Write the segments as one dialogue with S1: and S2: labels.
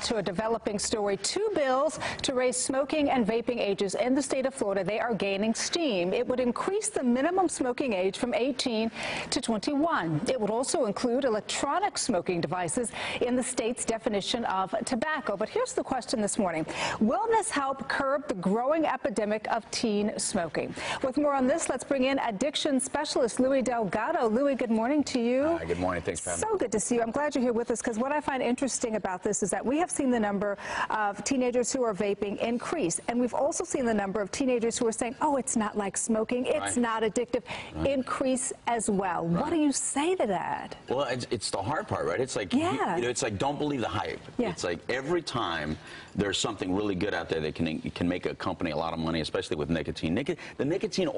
S1: To a developing story, two bills to raise smoking and vaping ages in the state of Florida. They are gaining steam. It would increase the minimum smoking age from 18 to 21. It would also include electronic smoking devices in the state's definition of tobacco. But here's the question this morning. Will this help curb the growing epidemic of teen smoking? With more on this, let's bring in addiction specialist Louis Delgado. Louis, good morning to you.
S2: Hi, good morning. Thanks for having me.
S1: So good to see you. I'm glad you're here with us because what I find interesting about this is that we have seen the number of teenagers who are vaping increase, and we've also seen the number of teenagers who are saying, oh, it's not like smoking, it's not addictive, increase as well. What do you say to that?
S2: Well, it's the hard part, right? It's like, it's like, don't believe the hype. It's like every time there's something really good out there that can make a company a lot of money, especially with nicotine. The nicotine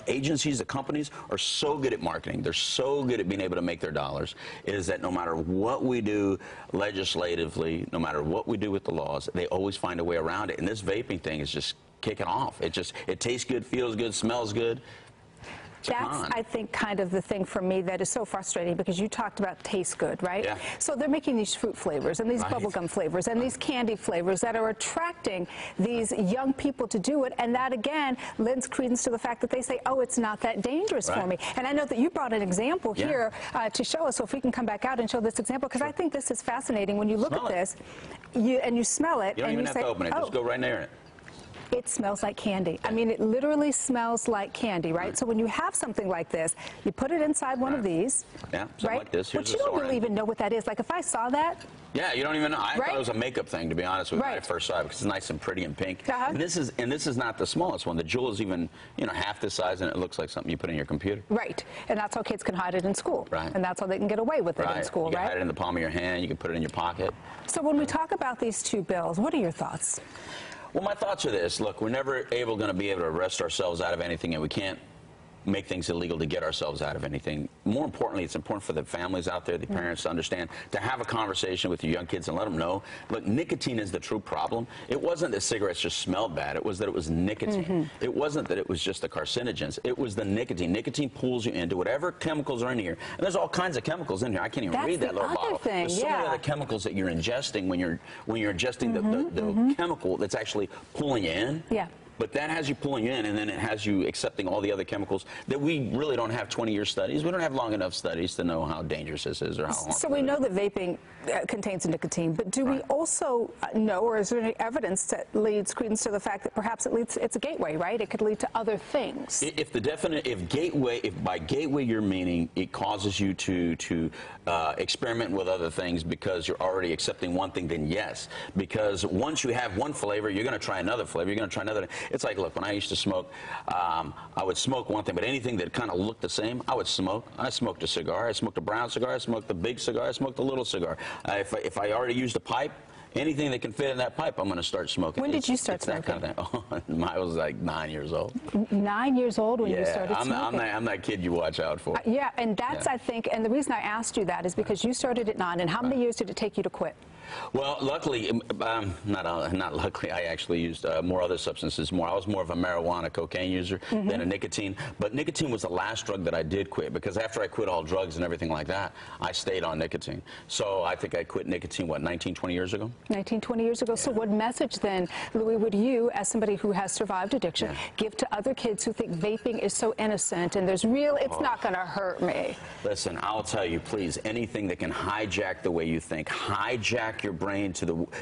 S2: agencies, the companies, are so good at marketing. They're so good at being able to make their dollars, is that no matter what we do legislatively, no matter what we do with the laws, they always find a way around it. And this vaping thing is just kicking off. It tastes good, feels good, smells good.
S1: That's, I think, kind of the thing for me that is so frustrating, because you talked about taste good, right?
S2: Yeah.
S1: So they're making these fruit flavors and these bubblegum flavors and these candy flavors that are attracting these young people to do it. And that, again, lends credence to the fact that they say, oh, it's not that dangerous for me. And I know that you brought an example here to show us, so if we can come back out and show this example, because I think this is fascinating. When you look at this and you smell it,
S2: you don't
S1: and
S2: even
S1: you
S2: have
S1: say,
S2: to open it. Just go right near it.
S1: It smells like candy. I mean, it literally smells like candy, right? So when you have something like this, you put it inside one of these,
S2: like this.
S1: But you don't really even know what that is. Like, if I saw that...
S2: Yeah, you don't even know. I thought it was a makeup thing, to be honest with you, when I first saw it, because it's nice and pretty and pink. And this is not the smallest one. The Jewel is even, half this size, and it looks like something you put in your computer.
S1: Right. And that's how kids can hide it in school.
S2: Right.
S1: And that's how they can get away with it in school,
S2: You can hide it in the palm of your hand. You can put it in your pocket.
S1: So when we talk about these two bills, what are your thoughts?
S2: Well, my thoughts are this. Look, we're never going to be able to arrest ourselves out of anything, and we can't make things illegal to get ourselves out of anything. More importantly, it's important for the families out there, the parents, to understand, to have a conversation with your young kids and let them know, look, nicotine is the true problem. It wasn't that cigarettes just smelled bad. It was that it was nicotine. It wasn't that it was just the carcinogens. It was the nicotine. Nicotine pulls you into whatever chemicals are in here. And there's all kinds of chemicals in here. I can't even read that little bottle. There's so many other chemicals that you're ingesting when you're ingesting the chemical that's actually pulling you in. But that has you pulling in, and then it has you accepting all the other chemicals that we really don't have 20-year studies. We don't have long enough studies to know how dangerous this is or how harmful.
S1: So we know that vaping contains nicotine, but do we also know, or is there any evidence that leads credence to the fact that perhaps it's a gateway, right? It could lead to other things.
S2: If by gateway you're meaning it causes you to experiment with other things because you're already accepting one thing, then yes. Because once you have one flavor, you're going to try another flavor. You're going to try another. It's like, look, when I used to smoke, I would smoke one thing, but anything that kind of looked the same, I would smoke. I smoked a cigar. I smoked a brown cigar. I smoked a big cigar. I smoked a little cigar. If I already used a pipe, anything that can fit in that pipe, I'm going to start smoking.
S1: When did you start smoking?
S2: That kind of thing. I was like 9 years old.
S1: 9 years old when you started smoking?
S2: I'm that kid you watch out for.
S1: Yeah, and that's, I think, and the reason I asked you that is because you started at 9, and how many years did it take you to quit?
S2: Well, luckily, not luckily, I actually used more other substances. I was more of a marijuana, cocaine user than a nicotine. But nicotine was the last drug that I did quit, because after I quit all drugs and everything like that, I stayed on nicotine. So I think I quit nicotine, what, 19, 20 years ago? 19, 20 years ago. So what message then, Louis, would you, as somebody who has survived addiction, give to other kids who think vaping is so innocent and there's it's not going to hurt me? Listen, I'll tell you, please, anything that can hijack the way you think, hijack your brain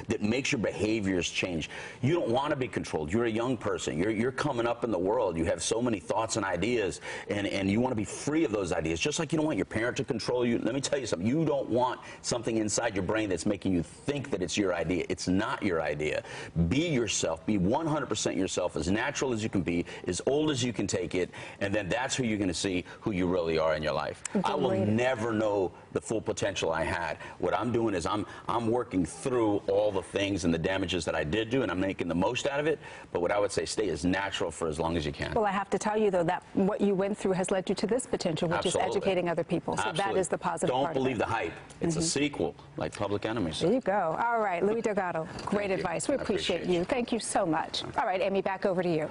S2: that makes your behaviors change. You don't want to be controlled. You're a young person. You're coming up in the world. You have so many thoughts and ideas, and you want to be free of those ideas. Just like you don't want your parent to control you. Let me tell you something. You don't want something inside your brain that's making you think that it's your idea. It's not your idea. Be yourself. Be 100% yourself, as natural as you can be, as old as you can take it, and then that's who you're going to see who you really are in your life. I will never know the full potential I had. What I'm doing is I'm working through all the things and the damages that I did do, and I'm making the most out of it. But what I would say, stay as natural for as long as you can.
S1: Well, I have to tell you, though, that what you went through has led you to this potential, which is educating other people. So that is the positive part.
S2: Don't believe the hype. It's a sequel, like Public Enemies.
S1: There you go. All right, Louis Delgado, great advice. We appreciate you. Thank you so much. All right, Amy, back over to you.